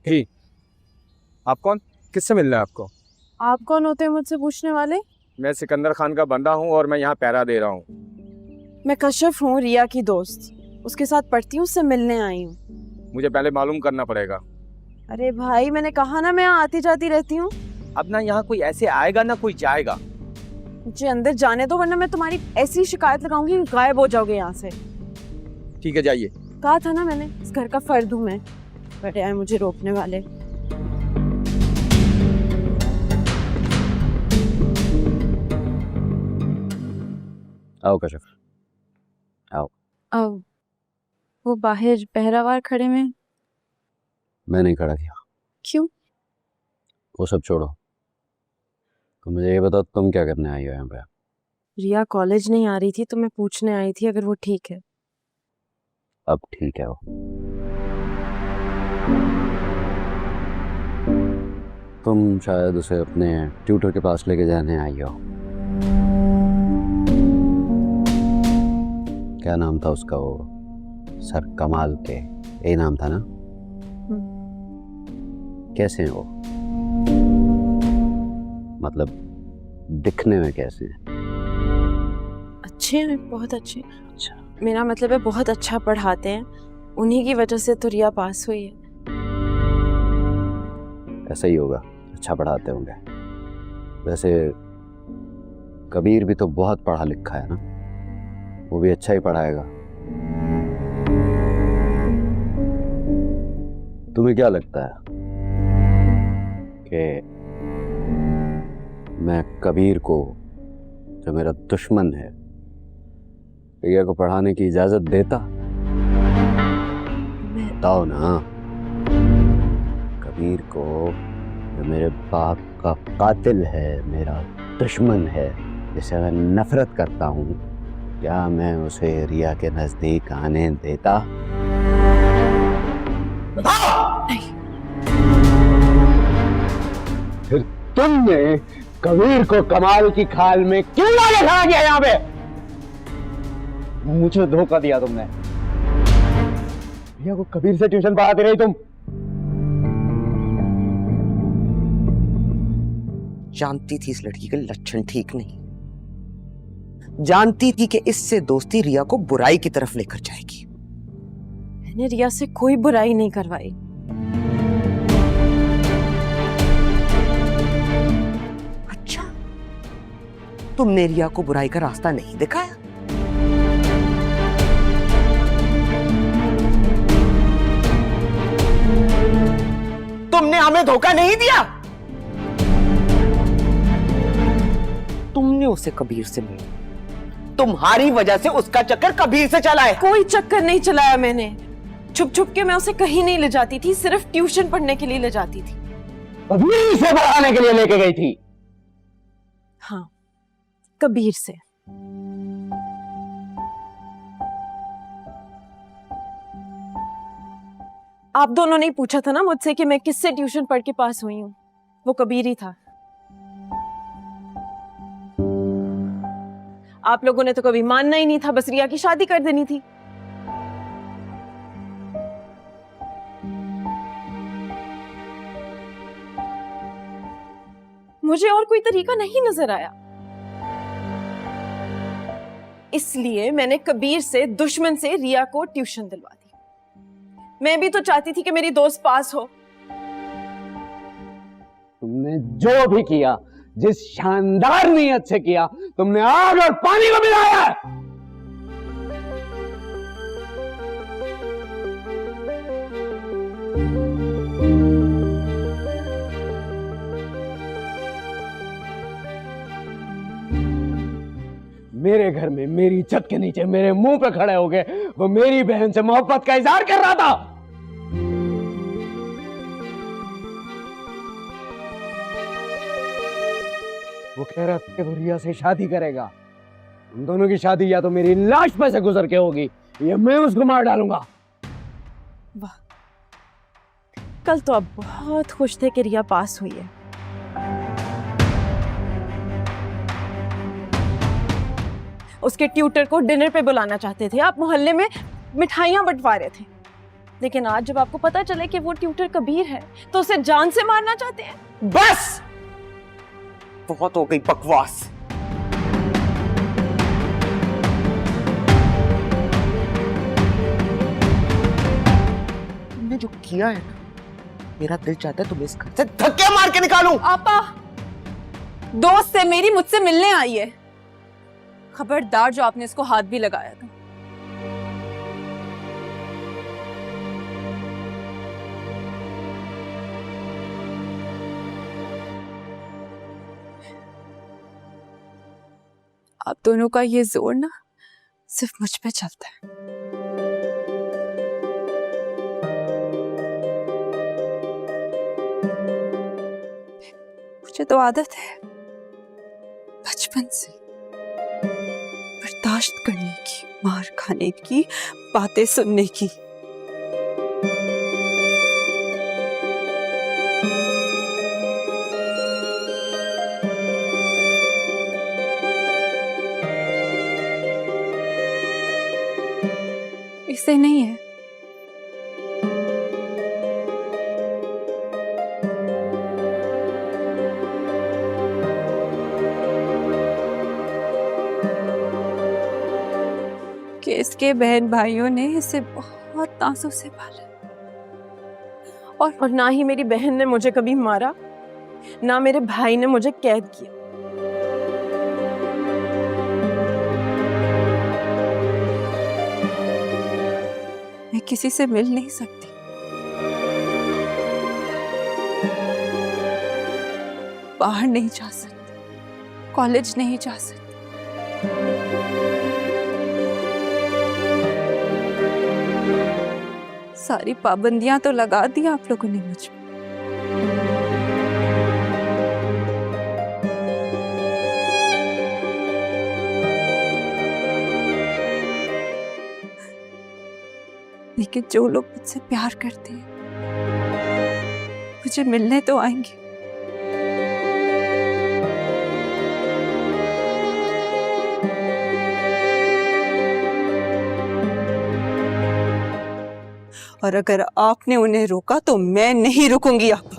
ही, आप कौन? किससे मिलना है आपको? आप कौन होते हैं मुझसे पूछने वाले? मैं सिकंदर खान का बंदा हूँ और मैं यहाँ पहरा दे रहा हूँ। मैं कश्यप हूँ, रिया की दोस्त। उसके साथ पढ़ती हूँ, उससे मिलने आई हूँ। मुझे पहले मालूम करना पड़ेगा। अरे भाई, मैंने कहा ना मैं यहाँ आती जाती रहती हूँ। अब ना यहाँ कोई ऐसे आएगा ना कोई जाएगा। मुझे अंदर जाने दो, वरना मैं तुम्हारी ऐसी शिकायत लगाऊंगी कि गायब हो जाओगे यहाँ से। ठीक है, जाइए। कहा था ना मैंने, इस घर का फर्द हूँ मैं। बड़े आए मुझे रोकने वाले। आओ कश्यप, आओ। अब वो बाहर पहरावार खड़े में। मैं नहीं खड़ा किया। क्यों? वो सब छोड़ो, तो मुझे ये बताओ तुम क्या करने आई हो यहाँ पे? रिया कॉलेज नहीं आ रही थी तो मैं पूछने आई थी अगर वो ठीक है। अब ठीक है वो। तुम शायद उसे अपने ट्यूटर के पास लेके जाने आई हो। क्या नाम था उसका? वो सर कमाल के, यही नाम था ना? कैसे हैं वो? मतलब दिखने में कैसे हैं? अच्छे हैं, बहुत अच्छे। अच्छा, मेरा मतलब है बहुत अच्छा पढ़ाते हैं। उन्हीं की वजह से तो रिया पास हुई है। ऐसा ही होगा, अच्छा पढ़ाते होंगे। वैसे कबीर भी तो बहुत पढ़ा लिखा है ना, वो भी अच्छा ही पढ़ाएगा। तुम्हें क्या लगता है कि मैं कबीर को, जो मेरा दुश्मन है, रिया को पढ़ाने की इजाजत देता? बताओ ना। कबीर को, जो मेरे बाप का कातिल है, मेरा दुश्मन है, जिसे मैं नफरत करता हूँ, क्या मैं उसे रिया के नजदीक आने देता? नहीं। फिर तुमने कबीर को कमाल की खाल में क्यों लाके खड़ा किया यहाँ पे? मुझे धोखा दिया तुमने। भैया को कबीर से ट्यूशन पढ़ाती रही तुम। जानती थी इस लड़की के लक्षण ठीक नहीं। जानती थी कि इससे दोस्ती रिया को बुराई की तरफ लेकर जाएगी। मैंने रिया से कोई बुराई नहीं करवाई। अच्छा, तुमने रिया को बुराई का रास्ता नहीं दिखाया? तुमने हमें धोखा नहीं दिया? तुमने उसे कबीर से मिला। तुम्हारी वजह से उसका चक्कर कबीर से चला है। कोई चक्कर नहीं चलाया मैंने। छुप छुप के मैं उसे कहीं नहीं ले जाती थी, सिर्फ ट्यूशन पढ़ने के लिए ले जाती थी। कबीर से पढ़ाने के लिए लेके गई थी? हाँ, कबीर से। आप दोनों ने पूछा था ना मुझसे कि मैं किससे ट्यूशन पढ़ के पास हुई हूँ। वो कबीर ही था। आप लोगों ने तो कभी मानना ही नहीं था, बस रिया की शादी कर देनी थी। मुझे और कोई तरीका नहीं नजर आया, इसलिए मैंने कबीर से, दुश्मन से, रिया को ट्यूशन दिलवा दी। मैं भी तो चाहती थी कि मेरी दोस्त पास हो। तुमने जो भी किया, जिस शानदार नीयत से किया, तुमने आग और पानी को मिलाया है। मेरे घर में मेरी छत के नीचे मेरे मुंह पे खड़े हो गए वो मेरी बहन से मोहब्बत का इजहार कर रहा था। वो कह रहा था कि वो रिया से शादी करेगा। उन दोनों की शादी या तो मेरी लाश पे से गुजर के होगी या मैं उसको मार डालूंगा। वाह, कल तो आप बहुत खुश थे कि रिया पास हुई है। उसके ट्यूटर को डिनर पे बुलाना चाहते थे, आप मोहल्ले में मिठाइयां बंटवा रहे थे। लेकिन आज जब आपको पता चले कि वो ट्यूटर कबीर है तो उसे जान से मारना चाहते हैं। बस बहुत हो गई बकवास। तुमने जो किया है ना, मेरा दिल चाहता है तुम्हें इस घर से धक्के मार के निकालूं। आपा, दोस्त है मेरी, मुझसे मिलने आई है। खबरदार जो आपने इसको हाथ भी लगाया था। आप दोनों का ये जोर ना सिर्फ मुझ पे चलता है। मुझे तो आदत है बचपन से बर्दाश्त करने की, मार खाने की, बातें सुनने की। इसे नहीं है। कि इसके बहन भाइयों ने इसे बहुत नाजुक से पाला और ना ही मेरी बहन ने मुझे कभी मारा, ना मेरे भाई ने मुझे कैद किया। मैं किसी से मिल नहीं सकती, बाहर नहीं जा सकती, कॉलेज नहीं जा सकती। सारी पाबंदियां तो लगा दी आप लोगों ने मुझ पे। लेकिन जो लोग मुझसे प्यार करते हैं मुझे मिलने तो आएंगे। और अगर आपने उन्हें रोका तो मैं नहीं रुकूंगी। आप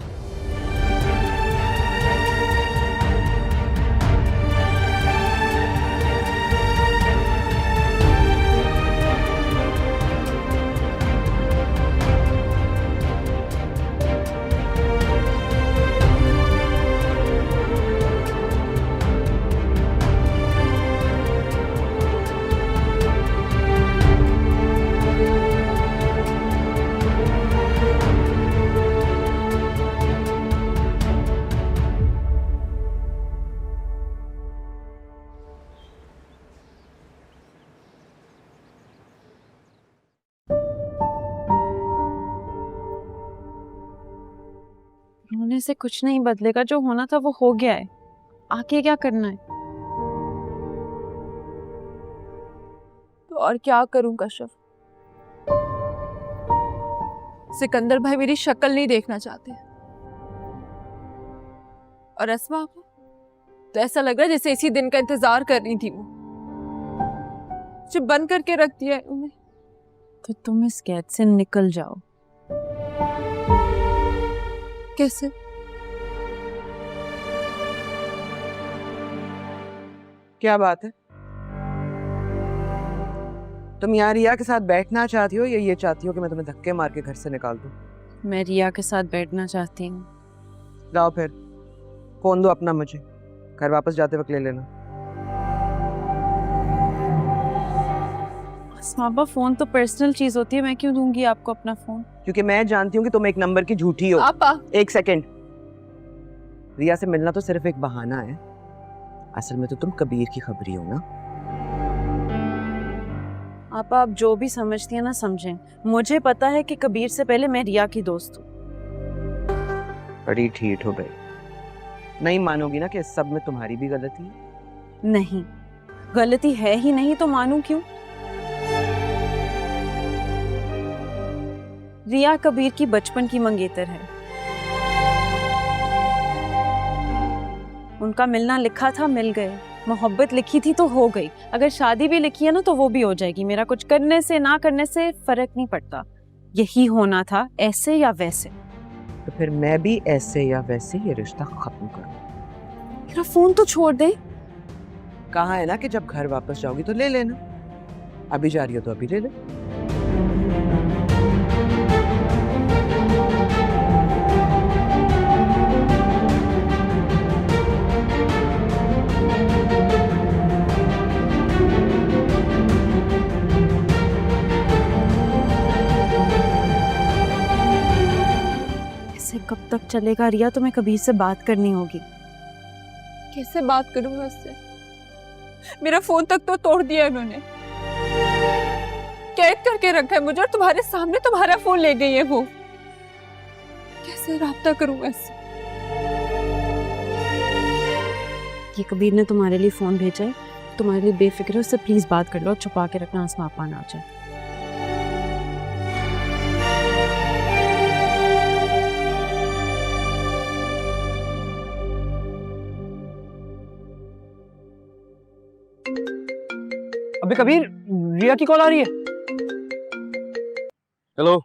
होने से कुछ नहीं बदलेगा, जो होना था वो हो गया है। आगे क्या करना है? तो और क्या करूं कश्यप? सिकंदर भाई मेरी शक्ल नहीं देखना चाहते और अस्मा तो ऐसा लग रहा है जैसे इसी दिन का इंतजार कर रही थी वो। मुझे बंद करके रख दिया है उन्हें। तो तुम इस कैद से निकल जाओ। कैसे? क्या बात है? तुम यहाँ रिया के साथ बैठना चाहती हो या ये चाहती हो कि मैं तुम्हें धक्के मार के घर से निकाल दूं? मैं रिया के साथ बैठना चाहती हूँ। जाओ फिर, फोन दो अपना मुझे, घर वापस जाते वक्त ले लेना। अस्मा, फोन तो पर्सनल चीज होती है, मैं क्यों दूंगी आपको अपना फोन? क्योंकि मैं जानती हूँ कि तुम एक नंबर की झूठी हो। आपा, एक सेकंड, रिया से मिलना तो सिर्फ एक बहाना है, असल में तो तुम कबीर की खबरी हो ना। आपा, आप जो भी समझती हैं ना समझें। मुझे पता है कि कबीर से पहले मैं रिया की दोस्त हूँ। बड़ी ठीठ हो गई। नहीं मानोगी ना कि इस सब में तुम्हारी भी गलती है? नहीं, गलती है ही नहीं तो मानूं क्यों? रिया कबीर की बचपन की मंगेतर है। उनका मिलना लिखा था, मिल गए। मोहब्बत लिखी थी तो हो गई। अगर शादी भी लिखी है ना तो वो भी हो जाएगी। मेरा कुछ करने से ना करने से फर्क नहीं पड़ता। यही होना था, ऐसे या वैसे। तो फिर मैं भी ऐसे या वैसे ये रिश्ता खत्म करूँ। मेरा फोन तो छोड़ दे। कहा है ना कि जब घर वापस जाओगी तो ले लेना। अभी जा रही हो तो अभी ले ले। ऐसे कब तक चलेगा रिया? तुम्हें कबीर से बात करनी होगी। कैसे बात करूंगा उससे? मेरा फोन तक तो तोड़ दिया उन्होंने, कैद करके रखा है मुझे, और तुम्हारे सामने तुम्हारा फोन ले गई है वो। कैसे राब्ता करूंगा इससे? ये कबीर ने तुम्हारे लिए फोन भेजा है, तुम्हारे लिए बेफिक्र है, उससे प्लीज बात कर लो और छुपा के रखना, आसमां आपा ना आ जाए। अबे कबीर, रिया की कॉल आ रही है। हेलो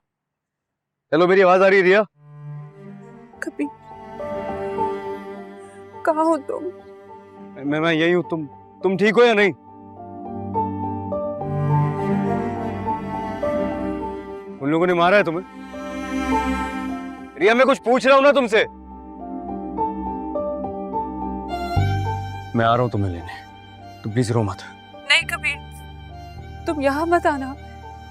हेलो, मेरी आवाज आ रही है रिया? कबीर, कहाँ हो तुम? मैं यही हूँ। तुम ठीक हो या नहीं? उन लोगों ने मारा है तुम्हें? रिया, मैं कुछ पूछ रहा हूँ ना तुमसे। मैं आ रहा हूँ तुम्हें लेने, तुम प्लीज रो मत। नहीं कबीर, तुम यहाँ मत आना।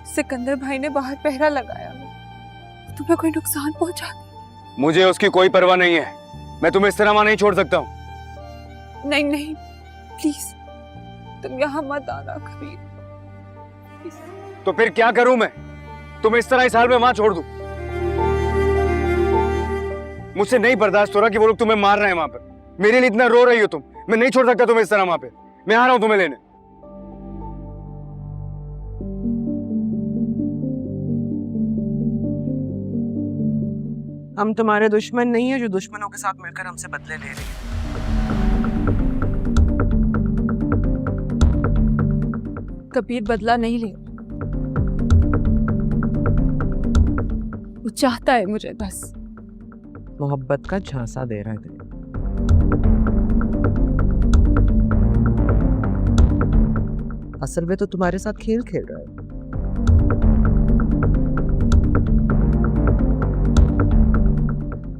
सिकंदर भाई ने बाहर पहरा लगाया है, तुम्हें कोई नुकसान पहुंचा दे। मुझे उसकी कोई परवाह नहीं है, मैं तुम्हें इस तरह वहां नहीं छोड़ सकता हूँ। नहीं नहीं, प्लीज तुम यहाँ मत आना कबीर। तो फिर क्या करूं मैं? तुम्हें इस तरह इस हाल में वहां छोड़ दूं? मुझसे नहीं बर्दाश्त हो रहा कि वो लोग तुम्हें मार रहे हैं वहां पर। मेरे लिए इतना रो रही हो तुम, मैं नहीं छोड़ सकता तुम्हें इस तरह वहां पे। मैं आ रहा हूं तुम्हें लेने। हम तुम्हारे दुश्मन नहीं है जो दुश्मनों के साथ मिलकर हमसे बदले ले रहे हैं। कबीर बदला नहीं ले, वो चाहता है मुझे बस। मोहब्बत का झांसा दे रहा है तुम्हें। असल में तो तुम्हारे साथ खेल खेल रहा है।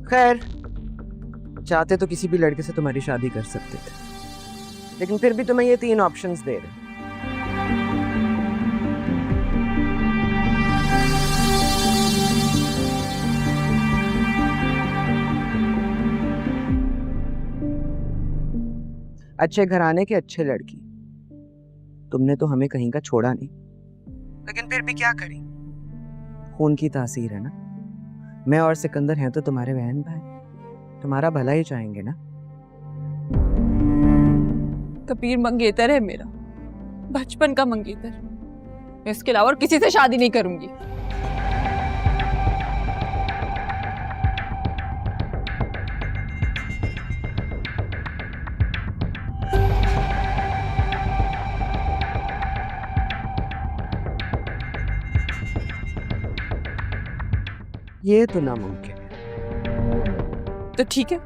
खैर, चाहते तो किसी भी लड़के से तुम्हारी शादी कर सकते थे, लेकिन फिर भी तुम्हें ये 3 ऑप्शंस दे रहे। अच्छे घराने के अच्छे लड़की। तुमने तो हमें कहीं का छोड़ा नहीं, लेकिन फिर भी क्या करें, खून की तासीर है ना। मैं और सिकंदर हैं तो तुम्हारे बहन भाई, तुम्हारा भला ही चाहेंगे ना। कबीर मंगेतर है मेरा, बचपन का मंगेतर। मैं इसके अलावा और किसी से शादी नहीं करूंगी। ये तो नामुमकिन है। तो ठीक है,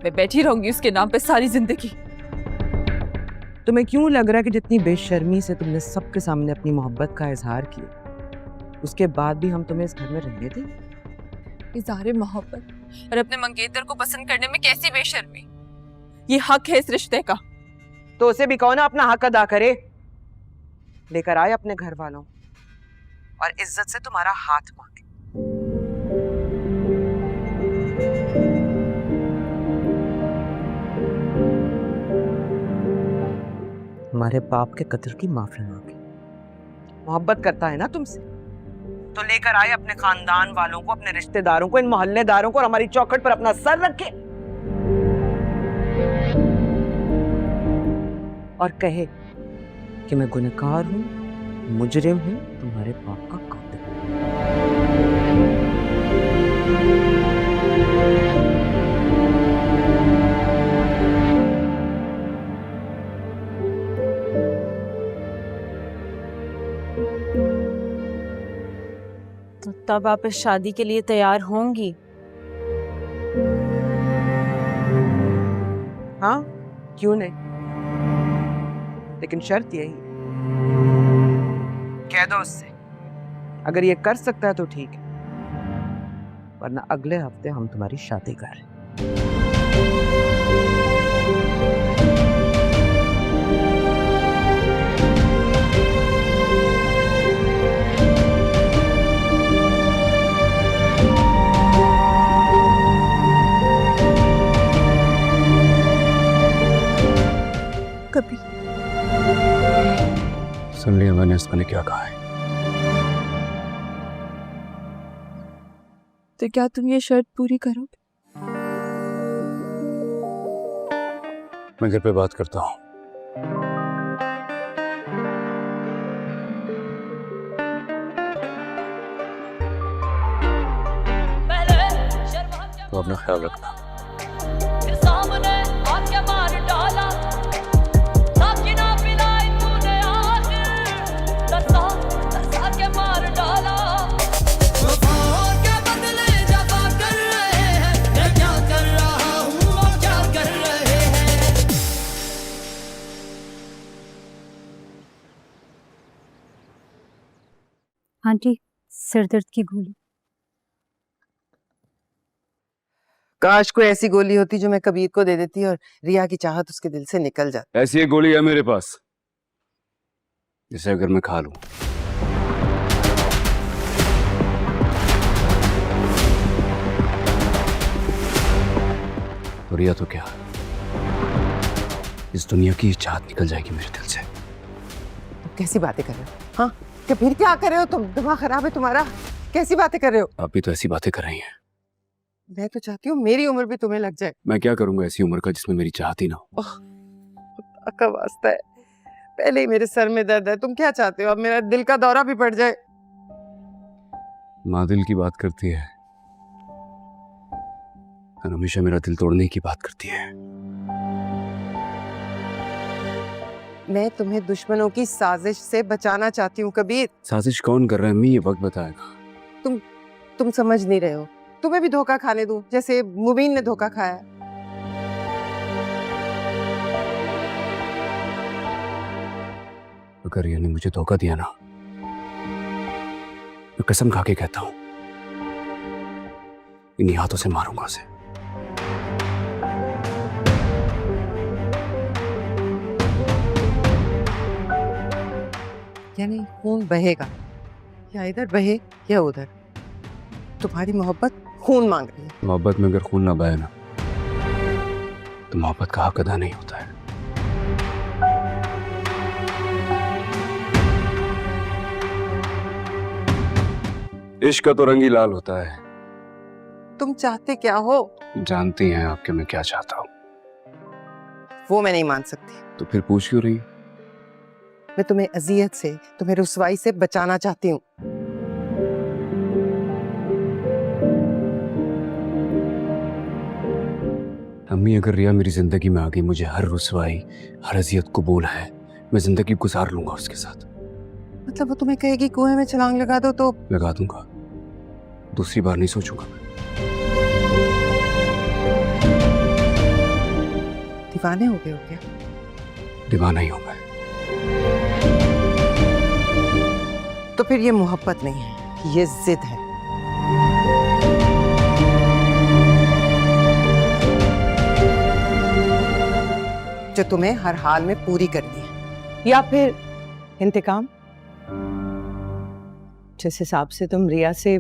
मैं बैठी रहूंगी उसके नाम पे सारी जिंदगी। तुम्हें क्यों लग रहा है कि जितनी बेशर्मी से तुमने सबके सामने अपनी मोहब्बत का इजहार किया, उसके बाद भी हम तुम्हें इस घर में रहने दें? इज़हार मोहब्बत और अपने मंगेतर को पसंद करने में कैसी बेशर्मी? ये हक है इस रिश्ते का। तो उसे भी कहो ना अपना हक अदा करे। लेकर आए अपने घर वालों और इज्जत से तुम्हारा हाथ मांगे। हमारे बाप के कत्ल की माफी मांगे। मोहब्बत करता है ना तुमसे, तो लेकर आए अपने खानदान वालों को, अपने रिश्तेदारों को, इन मोहल्लेदारों को, और हमारी चौखट पर अपना सर रखे और कहे कि मैं गुनहगार हूं, मुजरिम हूं, तुम्हारे बाप का कातिल। तो अब आप इस शादी के लिए तैयार होंगी? हाँ, क्यों नहीं, लेकिन शर्त यही, कह दो उससे अगर ये कर सकता है तो ठीक है, वरना अगले हफ्ते हम तुम्हारी शादी कर रहे हैं। कभी सुन लिया मैंने इसने क्या कहा है। तो क्या तुम ये शर्त पूरी करोगे? मैं घर पे बात करता हूँ। तो अपना ख्याल रखना। आंटी, सिर दर्द की गोली। काश कोई ऐसी गोली होती जो मैं कबीर को दे देती और रिया की चाहत उसके दिल से निकल जाती। ऐसी एक गोली है मेरे पास जिसे अगर मैं खा लूं तो रिया तो क्या, इस दुनिया की चाहत निकल जाएगी मेरे दिल से। कैसी बातें कर रहे हो? हाँ, कबीर क्या कर रहे हो तुम? दिमाग खराब है तुम्हारा? कैसी बातें कर रहे हो? आप भी तो ऐसी बातें कर रही हैं। मैं तो चाहती हूँ मेरी उम्र भी तुम्हें लग जाए। मैं क्या करूंगा ऐसी उम्र का जिसमें मेरी चाहत ही ना हो। खुदा का वास्ता है, पहले ही मेरे सर में दर्द है, तुम क्या चाहते हो अब मेरा दिल का दौरा भी पड़ जाए? माँ दिल की बात करती है और हमेशा मेरा दिल तोड़ने की बात करती है। मैं तुम्हें दुश्मनों की साजिश से बचाना चाहती हूँ कबीर। साजिश कौन कर रहा है अम्मी, ये वक्त बताएगा। तुम समझ नहीं रहे हो, तुम्हें भी धोखा खाने दूं जैसे मुबीन ने धोखा खाया। अगर रिया ने मुझे धोखा दिया ना, मैं कसम खा के कहता हूं इन्हीं हाथों से मारूंगा उसे। यानी खून बहेगा, या इधर बहे या उधर। तुम्हारी मोहब्बत खून मांग रही है। मोहब्बत में अगर खून ना बहे ना तो मोहब्बत का हक अदा नहीं होता है। इश्क का तो रंग ही लाल होता है। तुम चाहते क्या हो? जानती हैं आपके मैं क्या चाहता हूँ। वो मैं नहीं मान सकती। तो फिर पूछ क्यों रही? मैं तुम्हें अजियत से, तुम्हें रुसवाई से बचाना चाहती हूँ। अम्मी अगर रिया मेरी जिंदगी में आ गई, मुझे हर रुसवाई हर अजियत कबूल है, मैं जिंदगी गुजार लूंगा उसके साथ। मतलब वो तुम्हें कहेगी कुएं में छलांग लगा दो तो? लगा दूंगा, दूसरी बार नहीं सोचूंगा मैं। दीवाने हो गए हो क्या? दीवाना ही हूं मैं। तो फिर ये मोहब्बत नहीं है, ये जिद है। जो तुम्हें हर हाल में पूरी करनी है। या फिर इंतकाम। जिस हिसाब से तुम रिया से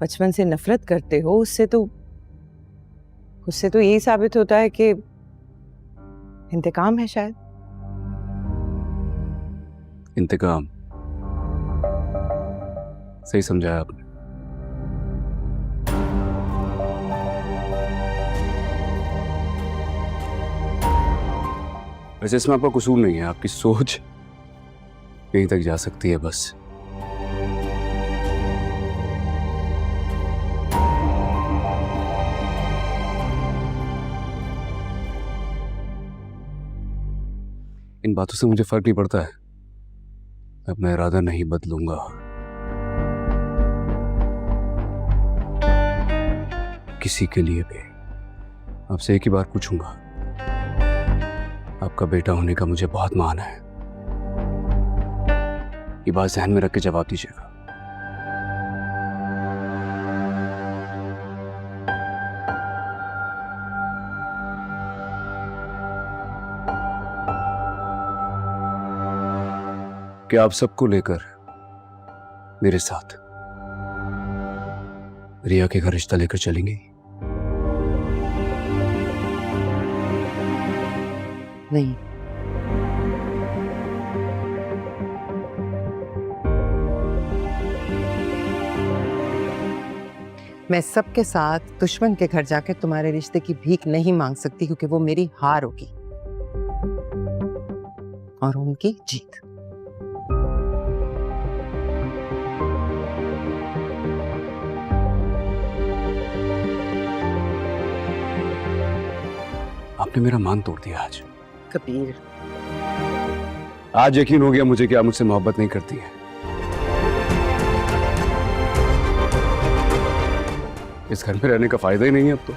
बचपन से नफरत करते हो, उससे तो यही साबित होता है कि इंतकाम है शायद। इंतकाम, सही समझाया आपने। वैसे इसमें आपका कसूर नहीं है, आपकी सोच कहीं तक जा सकती है बस। इन बातों से मुझे फर्क नहीं पड़ता है, मैं अपना इरादा नहीं बदलूंगा। किसी के लिए भी आपसे एक ही बार पूछूंगा, आपका बेटा होने का मुझे बहुत मान है। ये बात ध्यान में रख के जवाब दीजिएगा। क्या आप सबको लेकर मेरे साथ रिया के घर रिश्ता लेकर चलेंगे? नहीं, मैं सबके साथ दुश्मन के घर जाकर तुम्हारे रिश्ते की भीख नहीं मांग सकती, क्योंकि वो मेरी हार होगी और उनकी जीत। आपने मेरा मान तोड़ दिया आज। कबीर, आज यकीन हो गया मुझे कि आप मुझसे मोहब्बत नहीं करती हैं। इस घर में रहने का फायदा ही नहीं है अब तो।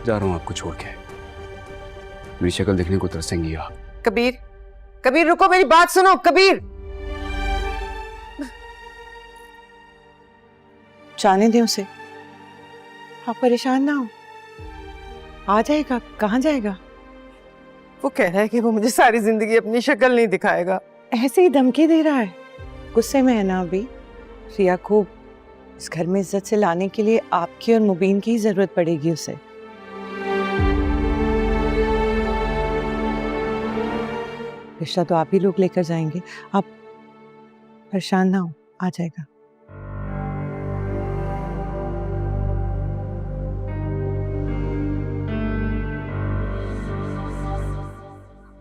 जा रहा हूं आपको छोड़ के। मेरी शक्ल देखने को तरसेंगी आप। कबीर, कबीर रुको, मेरी बात सुनो। कबीर, जाने दे उसे, आप परेशान ना हो। आ जाएगा, कहाँ जाएगा? वो कह रहा है कि वो मुझे सारी जिंदगी अपनी शक्ल नहीं दिखाएगा। ऐसे ही धमकी दे रहा है। गुस्से में है ना अभी। रिया को इस घर में इज्जत से लाने के लिए आपकी और मुबीन की जरूरत पड़ेगी उसे। रिश्ता तो आप ही लोग लेकर जाएंगे, आप परेशान ना हो, आ जाएगा।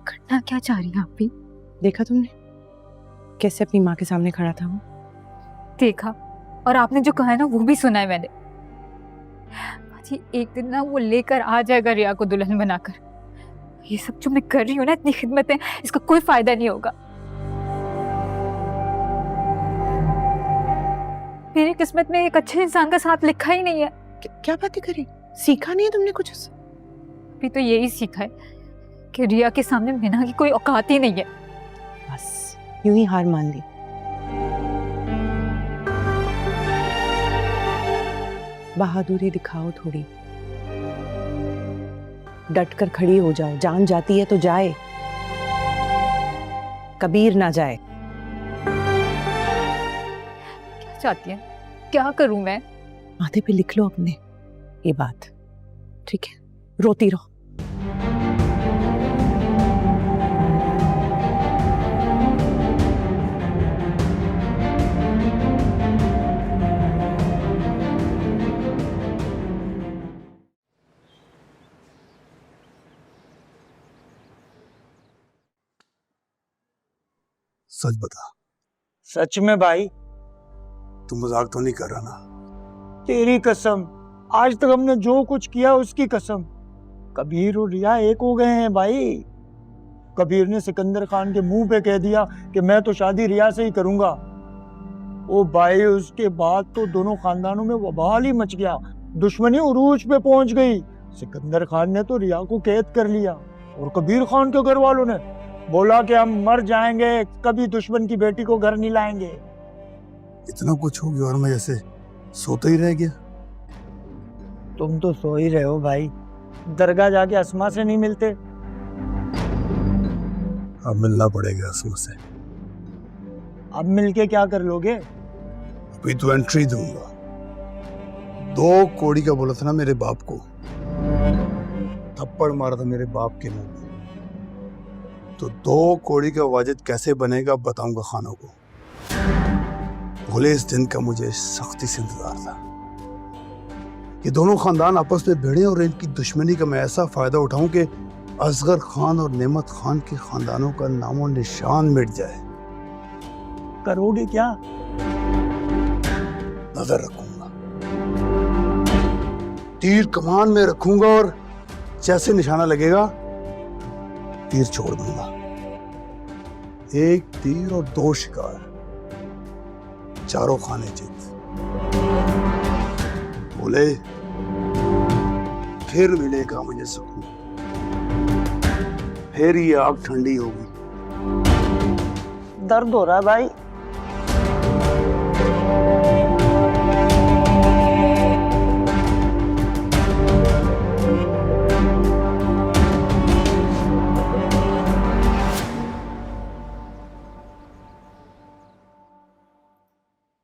करना क्या चाह रही हैं आप भी? देखा तुमने कैसे अपनी माँ के सामने खड़ा था वो? देखा, और आपने जो कहा है ना वो भी सुना है मैंने। जी एक दिन ना वो लेकर आ जाएगा रिया को दुल्हन बनाकर। ये सब जो मैं कर रही हूँ ना, इतनी खिदमतें, इसका कोई फायदा नहीं होगा। मेरी किस्मत में एक अच्छे इंसान का साथ लिखा ही नहीं है। क्या बातें करी? सीखा नहीं है तुमने कुछ उससे? अभी तो यही सीखा है कि रिया के सामने मीना की कोई औकात ही नहीं है। बस यूं ही हार मान ली। बहादुरी दिखाओ थोड़ी, डट कर खड़ी हो जाओ। जान जाती है तो जाए, कबीर ना जाए। क्या चाहती है? क्या करूं मैं? माथे पे लिख लो अपने ये बात, ठीक है? रोती रहो। सच बता, सच में भाई, तू मजाक तो नहीं कर रहा ना? तेरी कसम, आज तक हमने जो कुछ किया उसकी कसम। कबीर और रिया एक हो गए हैं भाई। कबीर ने सिकंदर खान के मुंह पे कह दिया कि मैं तो शादी रिया से ही करूंगा। ओ भाई, उसके बाद तो दोनों खानदानों में वबाल ही मच गया, दुश्मनी उरूज पे पहुंच गई। सिकंदर खान ने तो रिया को कैद कर लिया और कबीर खान के घर वालों ने बोला कि हम मर जाएंगे, कभी दुश्मन की बेटी को घर नहीं लाएंगे। इतना कुछ हो गया और मैं जैसे सोता ही रह गया। तुम तो सो ही रहे हो भाई, दरगाह जाके अस्मा से नहीं मिलते। अब मिलना पड़ेगा असमा से। अब मिलके क्या कर लोगे? अभी तो एंट्री दूंगा। 2 कौड़ी का बोला था ना मेरे बाप को, थप्पड़ मारा था मेरे बाप के मुंह में। तो 2 कौड़ी का वाजिद कैसे बनेगा बताऊंगा खानों को। भले इस दिन का मुझे सख्ती से इंतजार था। ये दोनों खानदान आपस में भिड़े और इनकी दुश्मनी का मैं ऐसा फायदा उठाऊं कि असगर खान और नेमत खान के खानदानों का नामो निशान मिट जाए। करोगे क्या? नजर रखूंगा, तीर कमान में रखूंगा और जैसे निशाना लगेगा तीर छोड़ दूंगा। 1 तीर और 2 शिकार, चारों खाने जीत। भोले, फिर मिलेगा मुझे सुकून, फिर ये आग ठंडी होगी। दर्द हो रहा है भाई।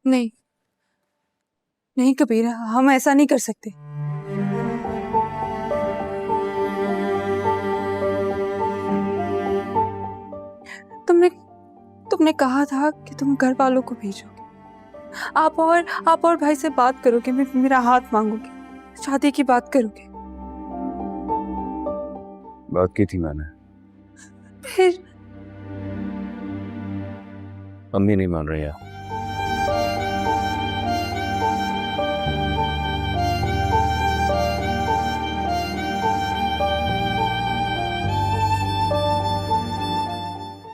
नहीं नहीं कबीर, हम ऐसा नहीं कर सकते। तुमने कहा था कि तुम घर वालों को भेजोगे। आप और भाई से बात करोगे, मेरा हाथ मांगोगे, शादी की बात करोगे। बात की थी मैंने, फिर अम्मी नहीं मान रही है।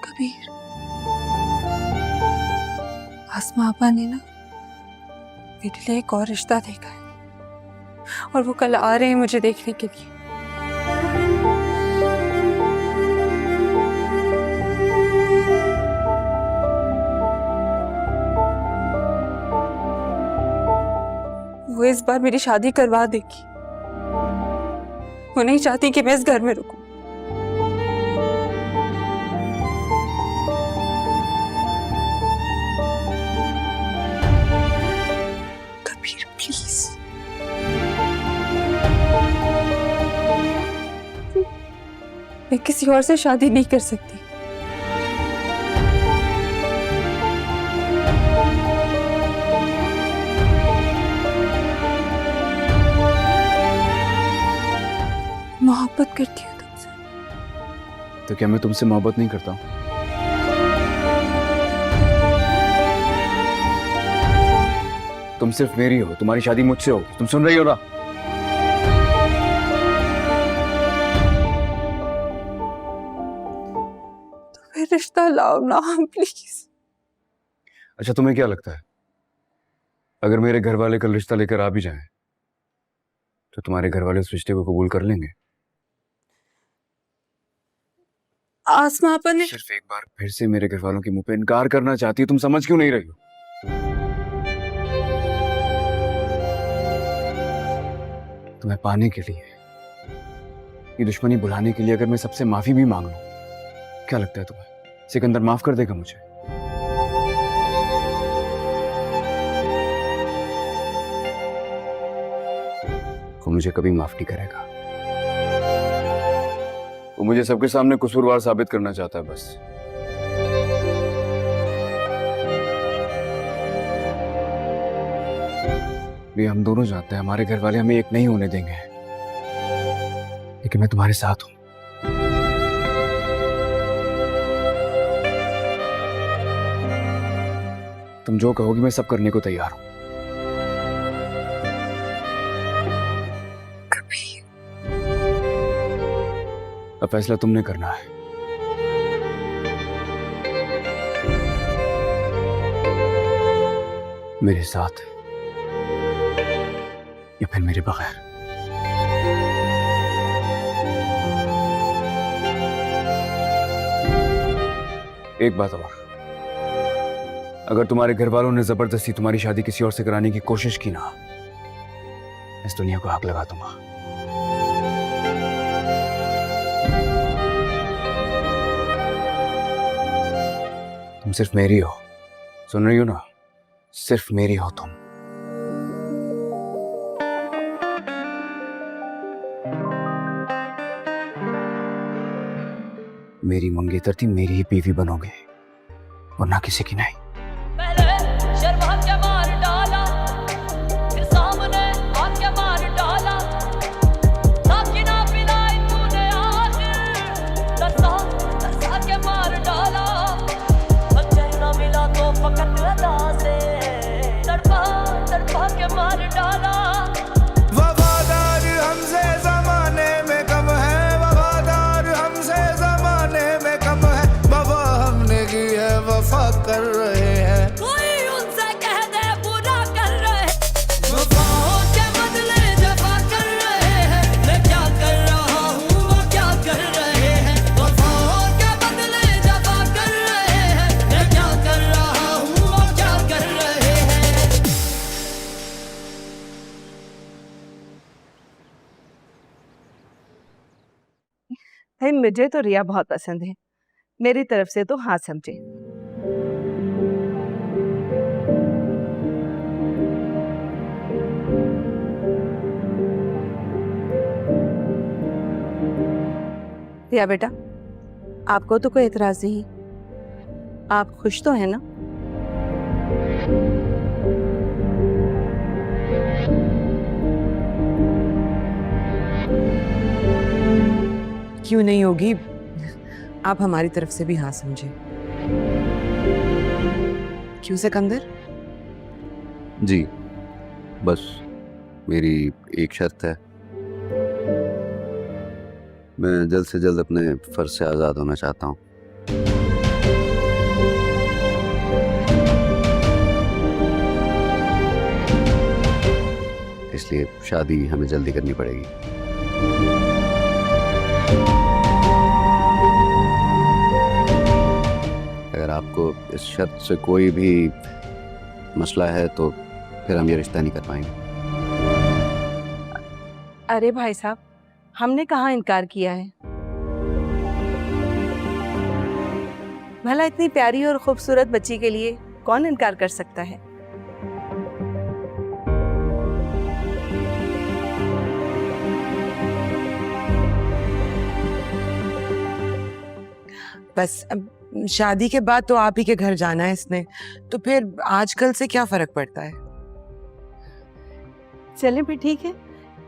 कबीर, आसमा आपा ने ना मेरे लिए एक और रिश्ता देखा है और वो कल आ रहे हैं मुझे देखने के लिए। वो इस बार मेरी शादी करवा देगी। वो नहीं चाहती कि मैं इस घर में रुकूं। कबीर प्लीज, मैं किसी और से शादी नहीं कर सकती। मोहब्बत करती हूँ तुमसे। तो क्या मैं तुमसे मोहब्बत नहीं करता हूँ? तुम सिर्फ मेरी हो, तुम्हारी शादी मुझसे हो। तुम सुन रही हो ना? तो फिर रिश्ता लाओ ना प्लीज। अच्छा, तुम्हें क्या लगता है अगर मेरे घर वाले कल रिश्ता लेकर आ भी जाएं तो तुम्हारे घर वाले उस रिश्ते को कबूल कर लेंगे? आसमा आपा ने सिर्फ एक बार फिर से मेरे घर वालों के मुंह पे इनकार करना चाहती है। तुम समझ क्यों नहीं रही हो? तुम्हें पाने के लिए, ये दुश्मनी भुलाने के लिए अगर मैं सबसे माफी भी मांग लूं, क्या लगता है तुम्हें सिकंदर माफ कर देगा मुझे? वो मुझे कभी माफ नहीं करेगा। वो मुझे सबके सामने कसूरवार साबित करना चाहता है बस। भी हम दोनों जानते हैं हमारे घर वाले हमें एक नहीं होने देंगे, लेकिन मैं तुम्हारे साथ हूं। तुम जो कहोगी मैं सब करने को तैयार हूं। अब फैसला तुमने करना है। मेरे साथ या फिर मेरे बगैर। एक बात और, अगर तुम्हारे घर वालों ने जबरदस्ती तुम्हारी शादी किसी और से कराने की कोशिश की ना, इस दुनिया को आग लगा दूंगा। तुम सिर्फ मेरी हो, सुन रही हो ना? सिर्फ मेरी हो तुम। मेरी मंगेतर थी, मेरी ही बीवी बनोगे और ना किसी की नहीं। वफादार हमसे जमाने में कम है, वफादार हमसे जमाने में कम है। वफा हमने की है, वफा कर रहे भाई मुझे तो रिया बहुत पसंद है, मेरी तरफ से तो हाँ समझे। रिया बेटा, आपको तो कोई एतराज नहीं, आप खुश तो हैं ना? क्यों नहीं होगी, आप हमारी तरफ से भी हाँ समझे। क्यों सिकंदर? जी, बस मेरी एक शर्त है, मैं जल्द से जल्द अपने फर्ज से आज़ाद होना चाहता हूँ। इसलिए शादी हमें जल्दी करनी पड़ेगी। अगर आपको इस शर्त से कोई भी मसला है तो फिर हम ये रिश्ता नहीं कर पाएंगे। अरे भाई साहब, हमने कहाँ इनकार किया है? भला इतनी प्यारी और खूबसूरत बच्ची के लिए कौन इनकार कर सकता है? बस अब शादी के बाद तो आप ही के घर जाना है इसने, तो फिर आजकल से क्या फर्क पड़ता है? चलें भी ठीक है,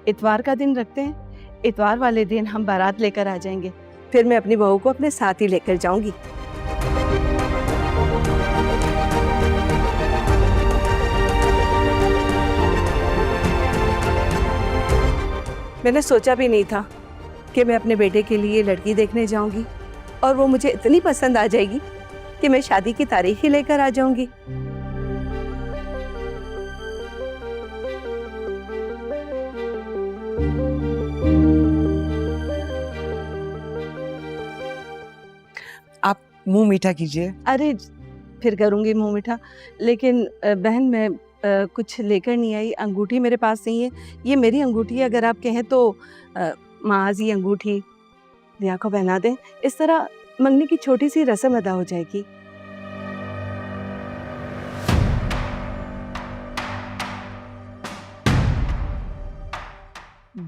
इतवार का दिन रखते हैं। इतवार वाले दिन हम बारात लेकर आ जाएंगे, फिर मैं अपनी बहू को अपने साथ ही लेकर जाऊंगी। मैंने सोचा भी नहीं था कि मैं अपने बेटे के लिए लड़की देखने जाऊंगी और वो मुझे इतनी पसंद आ जाएगी कि मैं शादी की तारीख ही लेकर आ जाऊंगी। आप मुंह मीठा कीजिए। अरे फिर करूंगी मुंह मीठा, लेकिन बहन मैं कुछ लेकर नहीं आई, अंगूठी मेरे पास नहीं है। ये मेरी अंगूठी है, अगर आप कहें तो माज ये अंगूठी रिया को पहना दें, इस तरह मंगनी की छोटी सी रस्म अदा हो जाएगी।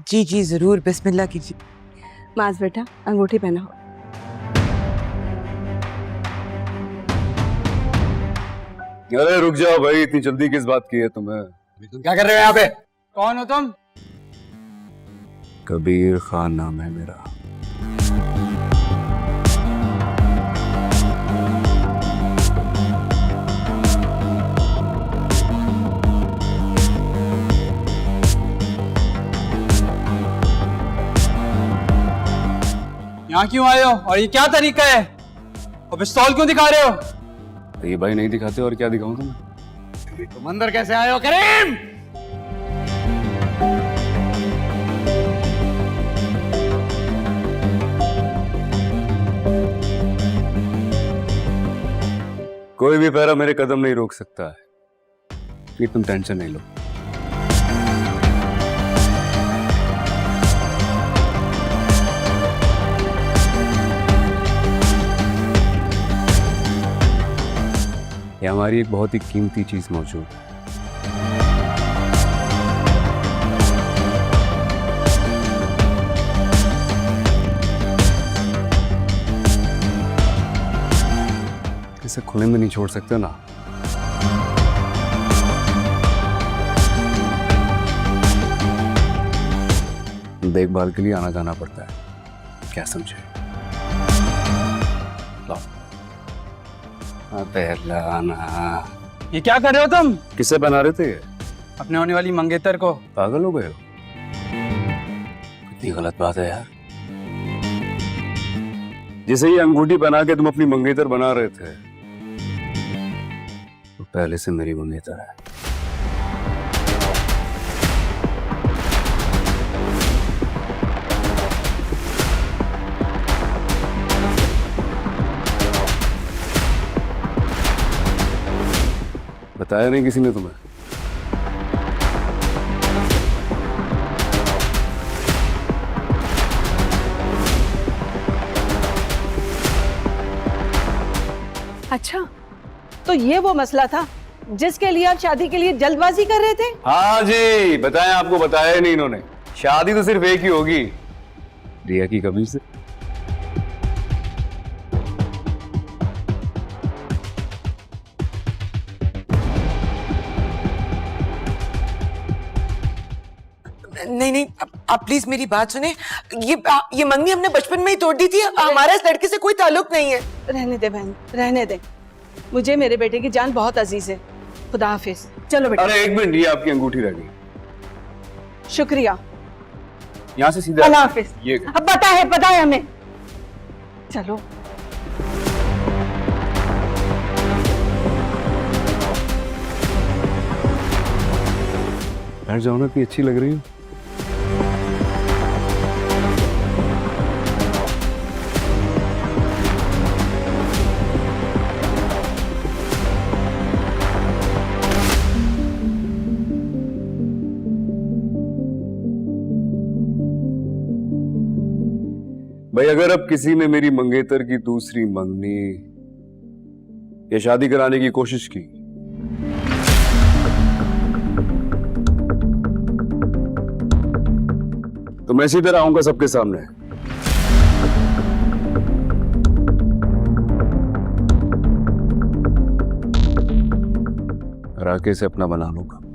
जी जी जरूर, बिस्मिल्लाह कीजिए। माज बेटा, अंगूठी पहनाओ। अरे रुक जाओ भाई, इतनी जल्दी किस बात की है तुम्हें? तुम क्या कर रहे हो यहाँ पे? कौन हो तुम? कबीर खान नाम है मेरा। यहाँ क्यों आए हो और ये क्या तरीका है? और पिस्तौल क्यों दिखा रहे हो? तो ये भाई नहीं दिखाते और क्या दिखाऊं तुम्हें? तुम अंदर कैसे आए हो करीम? कोई भी पैरा मेरे कदम नहीं रोक सकता है, ये तुम टेंशन नहीं लो। ये हमारी एक बहुत ही कीमती चीज मौजूद है। इसे खुले में नहीं छोड़ सकते ना। देखभाल के लिए आना जाना पड़ता है, क्या समझे? लो पहलाना। ये क्या कर रहे हो तुम? किसे बना रहे थे? अपने होने वाली मंगेतर को। पागल हो गए हो? कितनी गलत बात है यार। जिसे ये अंगूठी बना के तुम अपनी मंगेतर बना रहे थे, तो पहले से मेरी मंगेतर है। बताया नहीं किसी ने तुम्हें? अच्छा, तो ये वो मसला था जिसके लिए आप शादी के लिए जल्दबाजी कर रहे थे? हाँ जी, बताएं, आपको बताया ही नहीं इन्होंने। शादी तो सिर्फ एक ही होगी, रिया की कबीर से। नहीं नहीं, आप प्लीज मेरी बात सुने। ये मंगनी हमने बचपन में ही तोड़ दी थी। हमारा इस लड़के से कोई ताल्लुक नहीं है। रहने दे बहन, रहने दे। मुझे मेरे बेटे की जान बहुत अजीज है। खुदा हाफिज। चलो बेटा। अरे एक मिनट, ये आपकी अंगूठी रह गई। शुक्रिया। यहाँ से सीधा। खुदा हाफिज। ये अब पता है हमें। चलो। बैठ जाओ ना, कि अच्छी लग रही हो। भाई, अगर अब किसी ने मेरी मंगेतर की दूसरी मंगनी या शादी कराने की कोशिश की तो मैं सीधे आऊंगा सबके सामने। राकेश से अपना बना लूंगा।